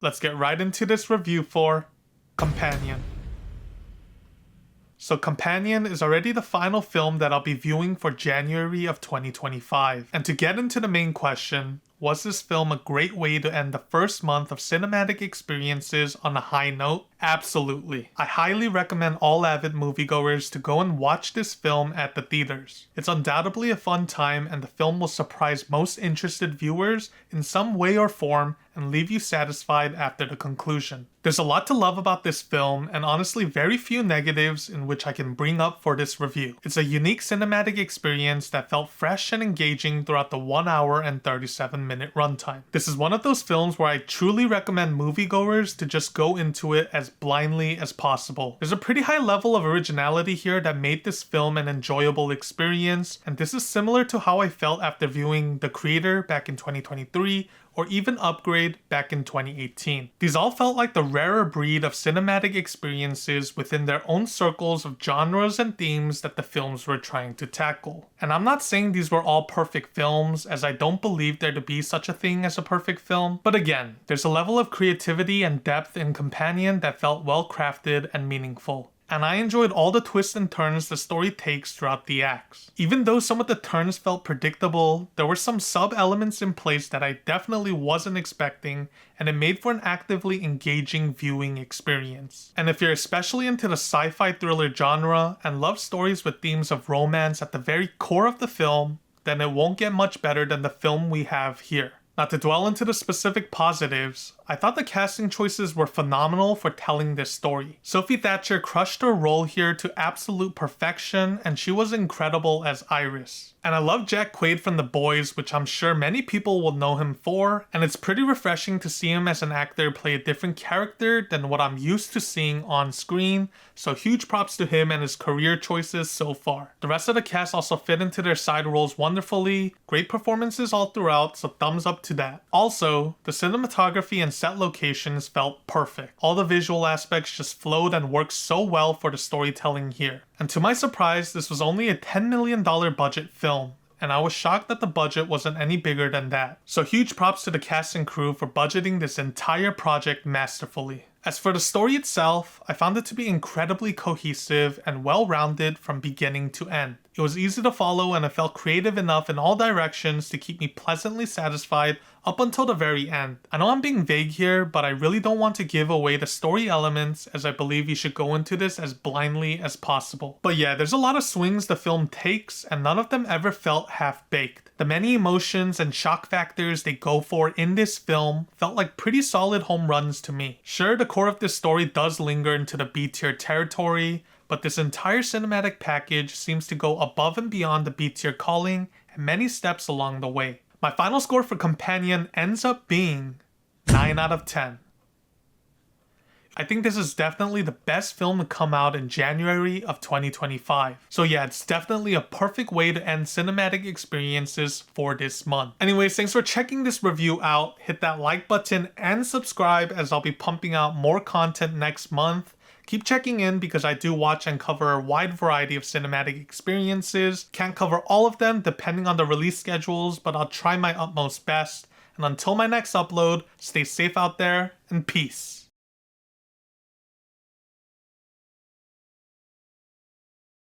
let's get right into this review for Companion. So Companion is already the final film that I'll be viewing for January of 2025. And to get into the main question, was this film a great way to end the first month of cinematic experiences on a high note? Absolutely. I highly recommend all avid moviegoers to go and watch this film at the theaters. It's undoubtedly a fun time, and the film will surprise most interested viewers in some way or form and leave you satisfied after the conclusion. There's a lot to love about this film, and honestly very few negatives in which I can bring up for this review. It's a unique cinematic experience that felt fresh and engaging throughout the 1 hour and 37-minute runtime. This is one of those films where I truly recommend moviegoers to just go into it as blindly as possible. There's a pretty high level of originality here that made this film an enjoyable experience, and this is similar to how I felt after viewing The Creator back in 2023 or even Upgrade back in 2018. These all felt like the rarer breed of cinematic experiences within their own circles of genres and themes that the films were trying to tackle. And I'm not saying these were all perfect films, as I don't believe there to be such a thing as a perfect film, but again, there's a level of creativity and depth in Companion that felt well crafted and meaningful. And I enjoyed all the twists and turns the story takes throughout the acts. Even though some of the turns felt predictable, there were some sub-elements in place that I definitely wasn't expecting, and it made for an actively engaging viewing experience. And if you're especially into the sci-fi thriller genre and love stories with themes of romance at the very core of the film, then it won't get much better than the film we have here. Not to dwell into the specific positives, I thought the casting choices were phenomenal for telling this story. Sophie Thatcher crushed her role here to absolute perfection, and she was incredible as Iris. And I love Jack Quaid from The Boys, which I'm sure many people will know him for, and it's pretty refreshing to see him as an actor play a different character than what I'm used to seeing on screen, so huge props to him and his career choices so far. The rest of the cast also fit into their side roles wonderfully, great performances all throughout, so thumbs up to that. Also, the cinematography and set locations felt perfect. All the visual aspects just flowed and worked so well for the storytelling here. And to my surprise, this was only a $10 million budget film, and I was shocked that the budget wasn't any bigger than that. So huge props to the cast and crew for budgeting this entire project masterfully. As for the story itself, I found it to be incredibly cohesive and well-rounded from beginning to end. It was easy to follow, and it felt creative enough in all directions to keep me pleasantly satisfied up until the very end. I know I'm being vague here, but I really don't want to give away the story elements, as I believe you should go into this as blindly as possible. But yeah, there's a lot of swings the film takes, and none of them ever felt half-baked. The many emotions and shock factors they go for in this film felt like pretty solid home runs to me. Sure, the core of this story does linger into the B-tier territory, but this entire cinematic package seems to go above and beyond the B-tier calling and many steps along the way. My final score for Companion ends up being 9 out of 10. I think this is definitely the best film to come out in January of 2025. So yeah, it's definitely a perfect way to end cinematic experiences for this month. Anyways, thanks for checking this review out. Hit that like button and subscribe, as I'll be pumping out more content next month. Keep checking in because I do watch and cover a wide variety of cinematic experiences. Can't cover all of them depending on the release schedules, but I'll try my utmost best. And until my next upload, stay safe out there and peace.